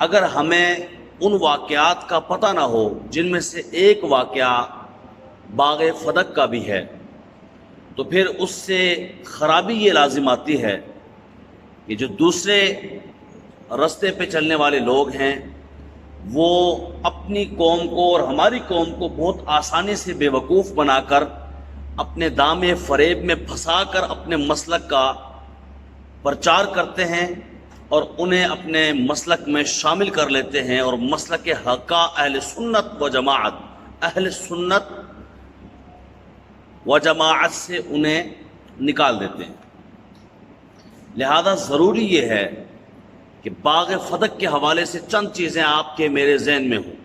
اگر ہمیں ان واقعات کا پتہ نہ ہو جن میں سے ایک واقعہ باغ فدق کا بھی ہے، تو پھر اس سے خرابی یہ لازم آتی ہے کہ جو دوسرے رستے پہ چلنے والے لوگ ہیں وہ اپنی قوم کو اور ہماری قوم کو بہت آسانی سے بے وقوف بنا کر اپنے دام فریب میں پھنسا کر اپنے مسلک کا پرچار کرتے ہیں اور انہیں اپنے مسلک میں شامل کر لیتے ہیں، اور مسلک حقہ اہل سنت و جماعت سے انہیں نکال دیتے ہیں۔ لہذا ضروری یہ ہے کہ باغ فدق کے حوالے سے چند چیزیں آپ کے میرے ذہن میں ہوں،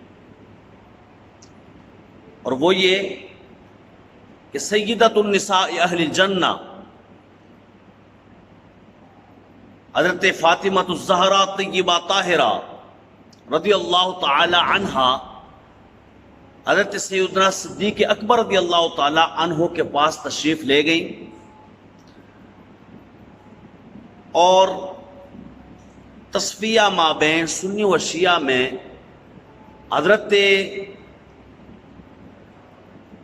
اور وہ یہ کہ سیدۃ النساء اہل الجنہ حضرت فاطمہ الزہرا طیبہ طاہرہ رضی اللہ تعالی عنہا حضرت سیدنا صدیق اکبر رضی اللہ تعالی عنہ کے پاس تشریف لے گئی، اور تصفیہ مابین سنی و شیعہ میں حضرت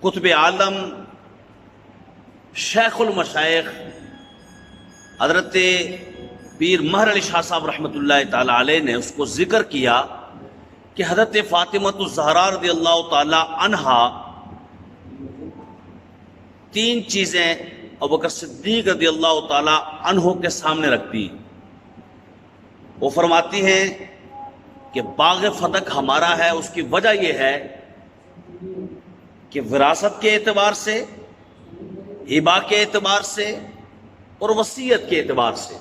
قطب عالم شیخ المشائخ حضرت پیر مہر علی شاہ صاحب رحمۃ اللہ تعالی علیہ نے اس کو ذکر کیا کہ حضرت فاطمہ الزہرا رضی اللہ تعالی عنہا تین چیزیں ابوبکر صدیق رضی اللہ تعالی عنہ کے سامنے رکھتی ہیں۔ وہ فرماتی ہیں کہ باغ فدق ہمارا ہے، اس کی وجہ یہ ہے کہ وراثت کے اعتبار سے، ہبہ کے اعتبار سے اور وصیت کے اعتبار سے،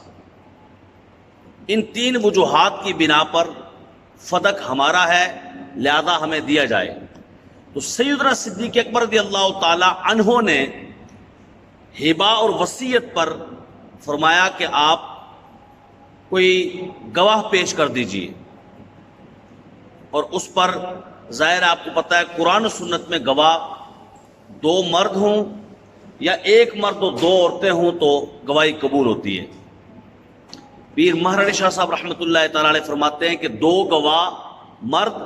ان تین وجوہات کی بنا پر فدق ہمارا ہے، لہذا ہمیں دیا جائے۔ تو سیدنا صدیق اکبر رضی اللہ تعالی عنہ نے ہبہ اور وصیت پر فرمایا کہ آپ کوئی گواہ پیش کر دیجئے، اور اس پر ظاہر آپ کو پتہ ہے قرآن و سنت میں گواہ دو مرد ہوں یا ایک مرد اور دو عورتیں ہوں تو گواہی قبول ہوتی ہے۔ پیر مہر علی شاہ صاحب رحمۃ اللہ تعالی علیہ فرماتے ہیں کہ دو گواہ مرد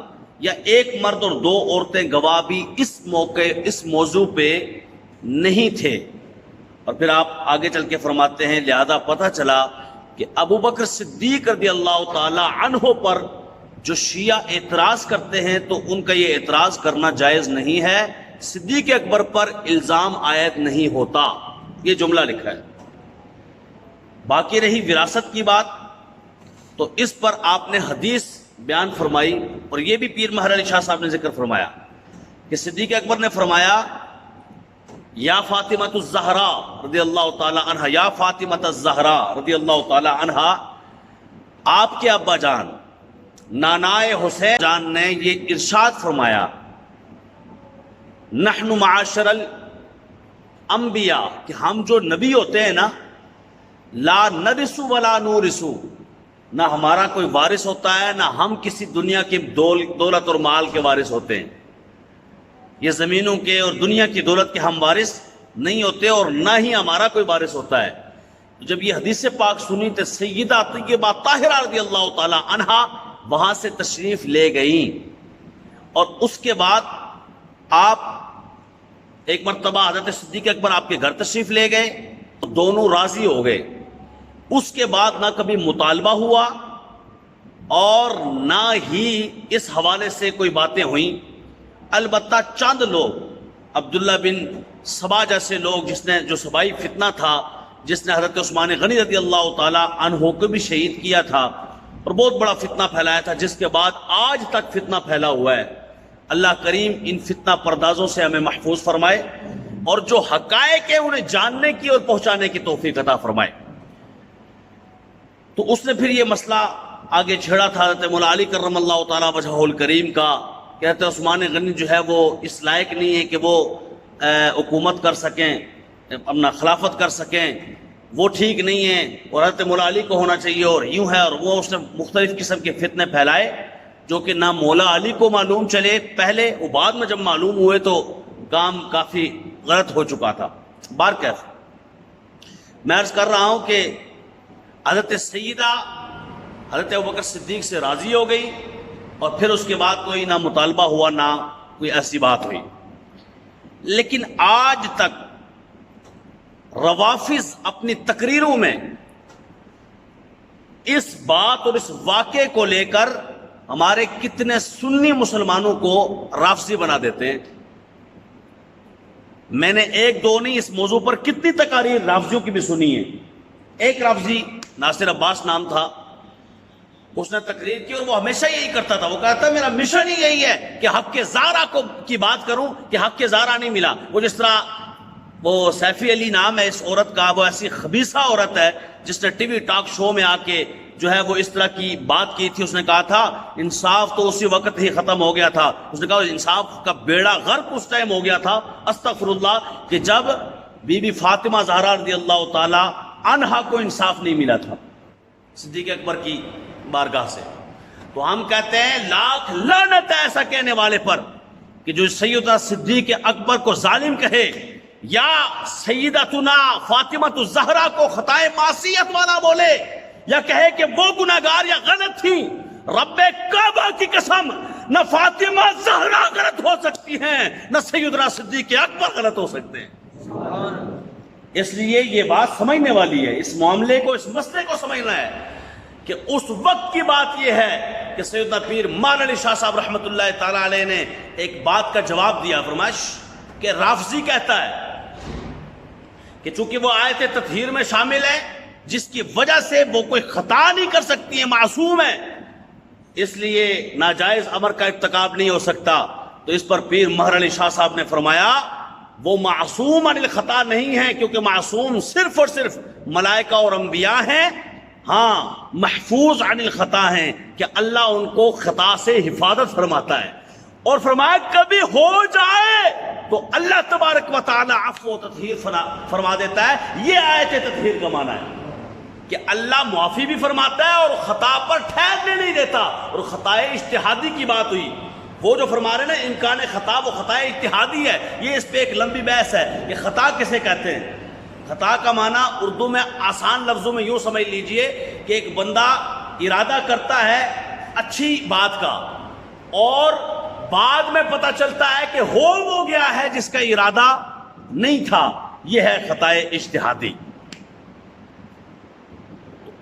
یا ایک مرد اور دو عورتیں گواہ بھی اس موضوع پہ نہیں تھے، اور پھر آپ آگے چل کے فرماتے ہیں لہذا پتہ چلا کہ ابوبکر صدیق رضی اللہ تعالی عنہ پر جو شیعہ اعتراض کرتے ہیں تو ان کا یہ اعتراض کرنا جائز نہیں ہے، صدیق اکبر پر الزام عائد نہیں ہوتا، یہ جملہ لکھا ہے۔ باقی رہی وراثت کی بات، تو اس پر آپ نے حدیث بیان فرمائی، اور یہ بھی پیر مہر علی شاہ صاحب نے ذکر فرمایا کہ صدیق اکبر نے فرمایا یا فاطمہ الزہرا رضی اللہ تعالی عنہ، یا فاطمہ الزہرا رضی اللہ تعالی عنہ، آپ کے ابا جان نانائے حسین جان نے یہ ارشاد فرمایا نحن معاشر الانبیاء، کہ ہم جو نبی ہوتے ہیں نا، لا نرث ولا نورث، نہ ہمارا کوئی وارث ہوتا ہے، نہ ہم کسی دنیا کی دولت اور مال کے وارث ہوتے ہیں، یہ زمینوں کے اور دنیا کی دولت کے ہم وارث نہیں ہوتے، اور نہ ہی ہمارا کوئی وارث ہوتا ہے۔ جب یہ حدیث پاک سنی تو سیدہ طیبہ طاہرہ رضی اللہ تعالی عنہا وہاں سے تشریف لے گئیں، اور اس کے بعد آپ ایک مرتبہ حضرت صدیق اکبر آپ کے گھر تشریف لے گئے، دونوں راضی ہو گئے۔ اس کے بعد نہ کبھی مطالبہ ہوا اور نہ ہی اس حوالے سے کوئی باتیں ہوئیں، البتہ چند لوگ، عبداللہ بن سبا جیسے لوگ جو سبائی فتنہ تھا، جس نے حضرت عثمان غنی رضی اللہ تعالی عنہ کو بھی شہید کیا تھا اور بہت بڑا فتنہ پھیلایا تھا، جس کے بعد آج تک فتنہ پھیلا ہوا ہے۔ اللہ کریم ان فتنہ پردازوں سے ہمیں محفوظ فرمائے، اور جو حقائق ہے انہیں جاننے کی اور پہنچانے کی توفیق عطا فرمائے۔ تو اس نے پھر یہ مسئلہ آگے چھیڑا تھا حضرت مولا علی کرم اللہ تعالی وجہہ الکریم کا، کہتے ہیں عثمان غنی جو ہے وہ اس لائق نہیں ہے کہ وہ حکومت کر سکیں، اپنا خلافت کر سکیں، وہ ٹھیک نہیں ہے، اور حضرت مولا علی کو ہونا چاہیے، اور یوں ہے، اور وہ اس نے مختلف قسم کے فتنے پھیلائے جو کہ نہ مولا علی کو معلوم چلے پہلے، وہ بعد میں جب معلوم ہوئے تو کام کافی غلط ہو چکا تھا۔ بہرکیف میں عرض کر رہا ہوں کہ حضرت سیدہ حضرت ابوبکر صدیق سے راضی ہو گئی اور پھر اس کے بعد کوئی نہ مطالبہ ہوا نہ کوئی ایسی بات ہوئی. لیکن آج تک روافض اپنی تقریروں میں اس بات اور اس واقعے کو لے کر ہمارے کتنے سنی مسلمانوں کو رافضی بنا دیتے ہیں. میں نے ایک دو نہیں اس موضوع پر کتنی تقاریر رافضیوں کی بھی سنی ہے. ایک رافضی ناصر عباس نام تھا, اس نے تقریر کی اور وہ ہمیشہ یہی کرتا تھا. وہ کہتا میرا مشن ہی یہی ہے کہ حق کے زارا کی بات کروں کہ حق کے زارا نہیں ملا. وہ جس طرح وہ سیفی علی نام ہے اس عورت کا, وہ ایسی خبیثہ عورت ہے جس نے ٹی وی ٹاک شو میں آ کے جو ہے وہ اس طرح کی بات کی تھی. اس نے کہا تھا انصاف تو اسی وقت ہی ختم ہو گیا تھا. اس نے کہا انصاف کا بیڑا غرق اس ٹائم ہو گیا تھا, استغفر اللہ, کہ جب بی بی فاطمہ زہرا رضی اللہ تعالی عنہا کو انصاف نہیں ملا تھا صدیق اکبر کی بارگاہ سے. تو ہم کہتے ہیں لاکھ لعنت ہے ایسا کہنے والے پر کہ جو سیدہ صدیق اکبر کو ظالم کہے یا سیدتنا فاطمہ الزہرا کو خطائے معصیت والا بولے یا کہے کہ وہ گناہگار یا غلط تھی. رب کعبہ کی قسم نہ فاطمہ زہرا غلط ہو سکتی ہیں نہ سیدنا صدیق اکبر غلط ہو سکتے ہیں. اس لیے یہ بات سمجھنے والی ہے, اس معاملے کو, اس مسئلے کو سمجھنا ہے کہ اس وقت کی بات یہ ہے کہ سیدنا پیر مولانا علی شاہ صاحب رحمۃ اللہ تعالی علیہ نے ایک بات کا جواب دیا. فرمائش کہ رافضی کہتا ہے کہ چونکہ وہ آیت تطہیر میں شامل ہے جس کی وجہ سے وہ کوئی خطا نہیں کر سکتی ہے, معصوم ہے, اس لیے ناجائز امر کا ارتکاب نہیں ہو سکتا. تو اس پر پیر مہر علی شاہ صاحب نے فرمایا وہ معصوم عن الخطا نہیں ہے, کیونکہ معصوم صرف اور صرف ملائکہ اور انبیاء ہیں. ہاں محفوظ عن الخطا ہیں کہ اللہ ان کو خطا سے حفاظت فرماتا ہے. اور فرمایا کبھی ہو جائے تو اللہ تبارک و تعالی عفو و تطہیر فرما دیتا ہے. یہ آیت تطہیر کا معنی ہے کہ اللہ معافی بھی فرماتا ہے اور خطا پر ٹھہرنے نہیں دیتا. اور خطائے اجتہادی کی بات ہوئی, وہ جو فرما رہے ہیں نا امکان خطا, وہ خطائے اجتہادی ہے. یہ اس پہ ایک لمبی بحث ہے کہ خطا کسے کہتے ہیں. خطا کا معنی اردو میں آسان لفظوں میں یوں سمجھ لیجئے کہ ایک بندہ ارادہ کرتا ہے اچھی بات کا اور بعد میں پتہ چلتا ہے کہ ہو گیا ہے جس کا ارادہ نہیں تھا. یہ ہے خطائے اجتہادی.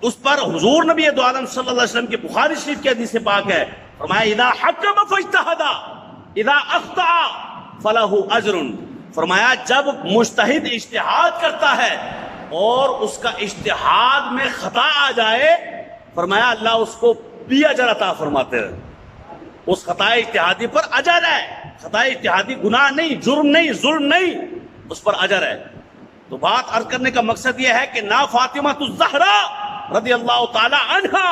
اس پر حضور نبی دو عالم صلی اللہ علیہ وسلم کی بخاری شریف کی حدیث پاک ہے, فرمایا اذا حکم فاجتہد اذا اخطأ فلہ اجر. فرمایا جب مجتہد اجتہاد کرتا ہے اور اس کا اجتہاد میں خطا آ جائے, فرمایا اللہ اس کو بھی اجر عطا فرماتے ہیں. اس خطا اجتہادی پر اجر ہے. خطا اجتہادی گناہ نہیں, جرم نہیں, ظلم نہیں, اس پر اجر ہے. تو بات عرض کرنے کا مقصد یہ ہے کہ نہ فاطمہ الزہرا رضی اللہ تعالی عنہا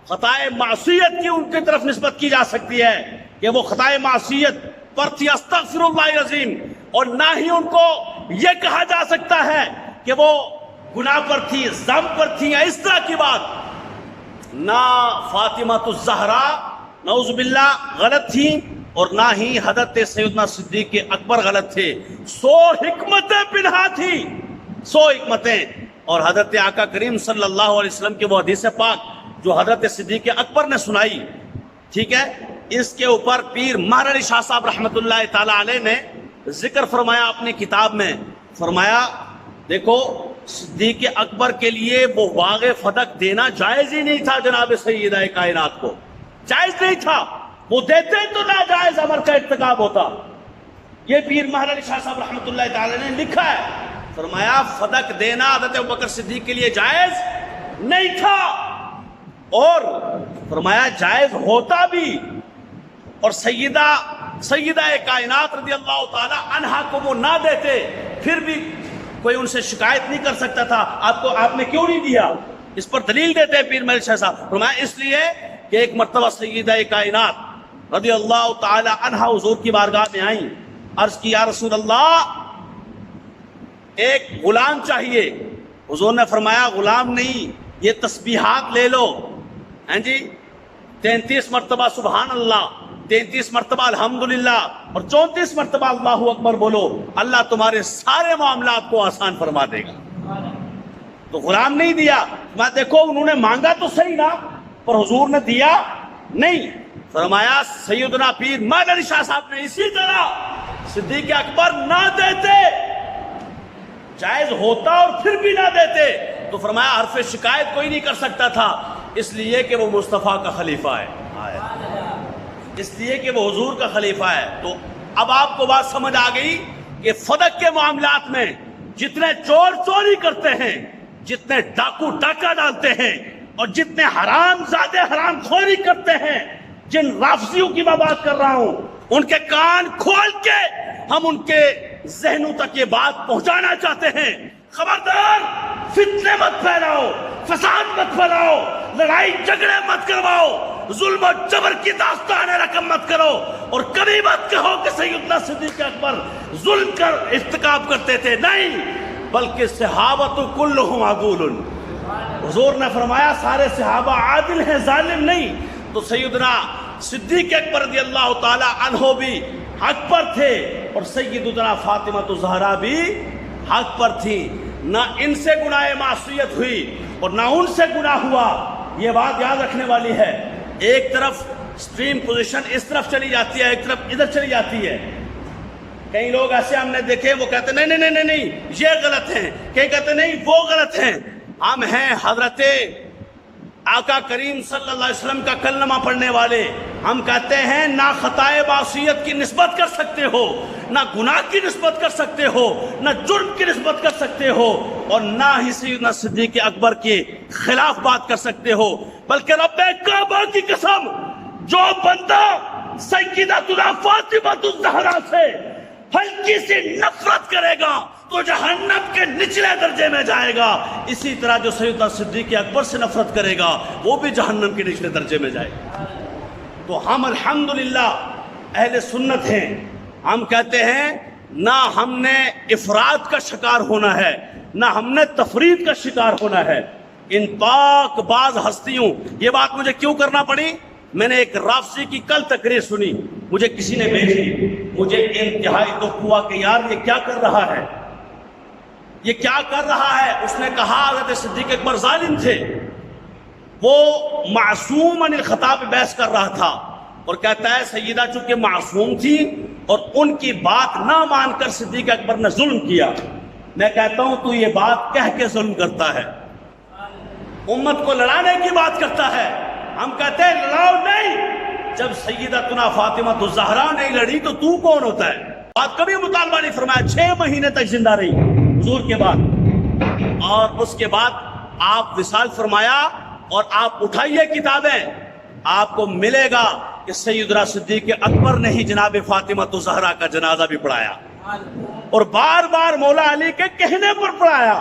خطائے معصیت کی ان کی طرف نسبت کی جا سکتی ہے کہ وہ خطائے معصیت پر تھی, استغفر اللہ العظیم, اور نہ ہی ان کو یہ کہا جا سکتا ہے کہ وہ گناہ پر تھی, ذنب پر تھی یا اس طرح کی بات. نہ فاطمہ الزہرا نعوذ باللہ غلط تھی اور نہ ہی حضرت سیدنا صدیق اکبر غلط تھے. 100 حکمتیں پنہا تھی, 100 حکمتیں. اور حضرت آقا کریم صلی اللہ علیہ وسلم کی وہ حدیث پاک جو حضرت صدیق اکبر نے سنائی, ٹھیک ہے, اس کے اوپر پیر مہر علی شاہ صاحب رحمۃ اللہ تعالی علیہ نے ذکر فرمایا اپنی کتاب میں. فرمایا دیکھو صدیق اکبر کے لیے وہ باغ فدق دینا جائز ہی نہیں تھا جناب سیدہ کائنات کو, جائز نہیں تھا. وہ دیتے تو ناجائز امر کا ارتکاب ہوتا. یہ پیر مہر علی شاہ صاحب رحمۃ اللہ تعالی نے لکھا ہے. فرمایا فدق دینا حضرت ابوبکر صدیق کے لیے جائز نہیں تھا, اور فرمایا جائز ہوتا بھی اور سیدہ کائنات رضی اللہ تعالی عنہا کو وہ نہ دیتے پھر بھی کوئی ان سے شکایت نہیں کر سکتا تھا آپ نے کیوں نہیں دیا. اس پر دلیل دیتے ہیں پیر مہر شاہ صاحب. فرمایا اس لیے کہ ایک مرتبہ سیدہ کائنات رضی اللہ تعالی عنہا حضور کی بارگاہ میں آئیں, عرض کی یا رسول اللہ ایک غلام چاہیے. حضور نے فرمایا غلام نہیں, یہ تسبیحات لے لو, ہیں جی, 33 مرتبہ سبحان اللہ, 33 مرتبہ الحمدللہ اور 34 مرتبہ اللہ اکبر بولو, اللہ تمہارے سارے معاملات کو آسان فرما دے گا. تو غلام نہیں دیا. میں دیکھو انہوں نے مانگا تو صحیح نا, پر حضور نے دیا نہیں. فرمایا سیدنا پیر مہر علی شاہ صاحب نے اسی طرح صدیق اکبر نہ دیتے، جائز ہوتا اور پھر بھی نہ دیتے تو فرمایا حرف شکایت کوئی نہیں کر سکتا تھا، اس لیے کہ وہ مصطفیٰ کا خلیفہ ہے، اس لیے کہ وہ حضور کا خلیفہ ہے. تو اب آپ کو بات سمجھ آ گئی کہ فدق کے معاملات میں جتنے چور چوری کرتے ہیں، جتنے ڈاکو ڈاکہ ڈالتے ہیں، اور جتنے حرام زادے حرام خوری کرتے ہیں، جن رافضیوں کی میں بات کر رہا ہوں، ان کے کان کھول کے ہم ان کے ذہنوں تک یہ بات پہنچانا چاہتے ہیں. خبردار، فتنے مت پھیلاؤ، فساد مت پھیلاؤ، لڑائی جھگڑے مت کرواؤ، ظلم و جبر کی داستان رقم مت کرو، اور کبھی مت کہو کہ سیدنا صدیق اکبر ظلم کر ارتکاب کرتے تھے. نہیں، بلکہ صحابۃ کلہم عدول. حضور نے فرمایا سارے صحابہ عادل ہیں، ظالم نہیں. تو سیدنا صدیق اکبر رضی اللہ تعالی عنہ بھی حق پر تھے، اور سیدنا فاطمہ الزہرا بھی حق پر تھی. نہ ان سے گناہ معصیت ہوئی اور نہ ان سے گناہ ہوا. یہ بات یاد رکھنے والی ہے. ایک طرف سٹریم پوزیشن اس طرف چلی جاتی ہے، ایک طرف ادھر چلی جاتی ہے. کئی لوگ ایسے ہم نے دیکھے، وہ کہتے ہیں نہیں نہیں نہیں نہیں یہ غلط ہیں، کئی کہتے ہیں نہیں وہ غلط ہیں. ہم ہیں حضرت آقا کریم صلی اللہ علیہ وسلم کا کلمہ پڑھنے والے. ہم کہتے ہیں نہ خطائے معصیت کی نسبت کر سکتے ہو، نہ گناہ کی نسبت کر سکتے ہو، نہ جرم کی نسبت کر سکتے ہو، اور نہ ہی سیدنا صدیق اکبر کے خلاف بات کر سکتے ہو. بلکہ رب کعبہ کی قسم، جو بندہ سیدتنا فاطمہ الزہرا سے ہلکی سی نفرت کرے گا تو جہنم کے نچلے درجے میں جائے گا. اسی طرح جو سیدنا صدیق اکبر سے نفرت کرے گا وہ بھی جہنم کے نچلے درجے میں جائے گا. تو ہم الحمدللہ اہل سنت ہیں. ہم کہتے ہیں نہ ہم نے افراد کا شکار ہونا ہے، نہ ہم نے تفرید کا شکار ہونا ہے. ان پاک باز ہستیوں، یہ بات مجھے کیوں کرنا پڑی؟ میں نے ایک رافضی کی کل تقریر سنی، مجھے کسی نے بھیجی، مجھے انتہائی دکھ ہوا کہ یار یہ کیا کر رہا ہے، یہ کیا کر رہا ہے. اس نے کہا حضرت صدیق اکبر ظالم تھے، وہ معصوم عن الخطا پہ بحث کر رہا تھا، اور کہتا ہے سیدہ چونکہ معصوم تھی اور ان کی بات نہ مان کر صدیق اکبر نے ظلم کیا. میں کہتا ہوں تو یہ بات کہہ کے ظلم کرتا ہے، امت کو لڑانے کی بات کرتا ہے. ہم کہتے ہیں لڑاؤ نہیں. جب سیدتنا فاطمہ الزہرا نہیں لڑی تو کون ہوتا ہے؟ بات کبھی مطالبہ نہیں فرمایا. 6 مہینے تک زندہ رہی حضور کے بعد، اور اس کے بعد آپ وصال فرمایا. اور آپ اٹھائیے کتابیں، آپ کو ملے گا کہ سیدنا صدیق اکبر نے ہی جناب فاطمہ الزہرا کا جنازہ بھی پڑھایا، اور بار بار مولا علی کے کہنے پر پڑھایا.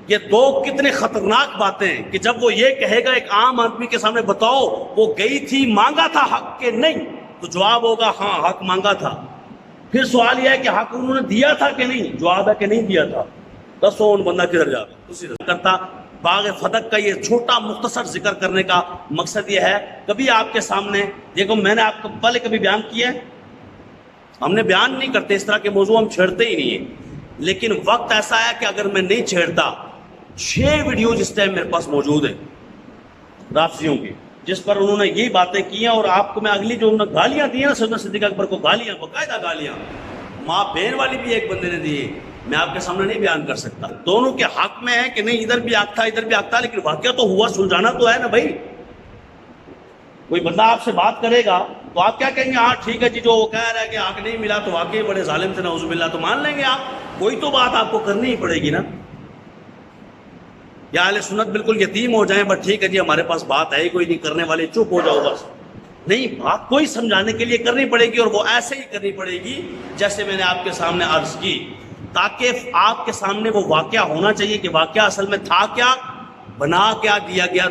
یہ دو کتنے خطرناک باتیں کہ جب وہ یہ کہے گا ایک عام آدمی کے سامنے بتاؤ وہ گئی تھی مانگا تھا حق کے نہیں، تو جواب ہوگا ہاں حق مانگا تھا. پھر سوال یہ ہے کہ حق انہوں نے دیا تھا کہ نہیں، جواب ہے کہ نہیں دیا تھا. دسو ان بندہ کدھر جاتا اسی طرح کرتا. باغ فدق کا یہ چھوٹا مختصر ذکر کرنے کا مقصد یہ ہے، کبھی آپ کے سامنے دیکھو میں نے آپ کو پہلے کبھی بیان کیا ہے، ہم نے بیان نہیں کرتے اس طرح کے موضوع، ہم چھیڑتے ہی نہیں ہیں. لیکن وقت ایسا ہے کہ اگر میں نہیں چھیڑتا 6 ویڈیوز اس ٹائم میرے پاس موجود ہیں رافضیوں کی، جس پر انہوں نے یہی باتیں کی ہیں. اور آپ کو میں اگلی جو انہوں نے گالیاں دی ہیں نا سیدنا صدیق اکبر کو، گالیاں باقاعدہ گالیاں ماں بہن والی بھی ایک بندے نے دی ہے، میں آپ کے سامنے نہیں بیان کر سکتا. دونوں کے حق میں ہے کہ نہیں ادھر بھی حق تھا ادھر بھی حق تھا، لیکن واقعہ تو ہوا، سلجھانا تو ہے نا بھائی. کوئی بندہ آپ سے بات کرے گا تو آپ کیا کہیں گے؟ ہاں ٹھیک ہے جی، جو وہ کہہ رہا ہے کہ حق نہیں ملا تو واقعی بڑے ظالم تھے نعوذ باللہ، تو مان لیں گے آپ. کوئی تو بات آپ کو کرنی ہی پڑے گی نا. یا اہل سنت بالکل یتیم ہو جائیں بس ٹھیک ہے جی ہمارے پاس بات ہے ہی کوئی نہیں، کرنے والے چپ ہو جاؤ بس. نہیں، بات کوئی سمجھانے کے لیے کرنی پڑے گی، اور وہ ایسے ہی کرنی پڑے گی جیسے میں نے آپ کے سامنے عرض کی، تاکہ آپ کے سامنے وہ واقعہ ہونا چاہیے کہ واقعہ اصل میں تھا کیا، بنا کیا دیا گیا.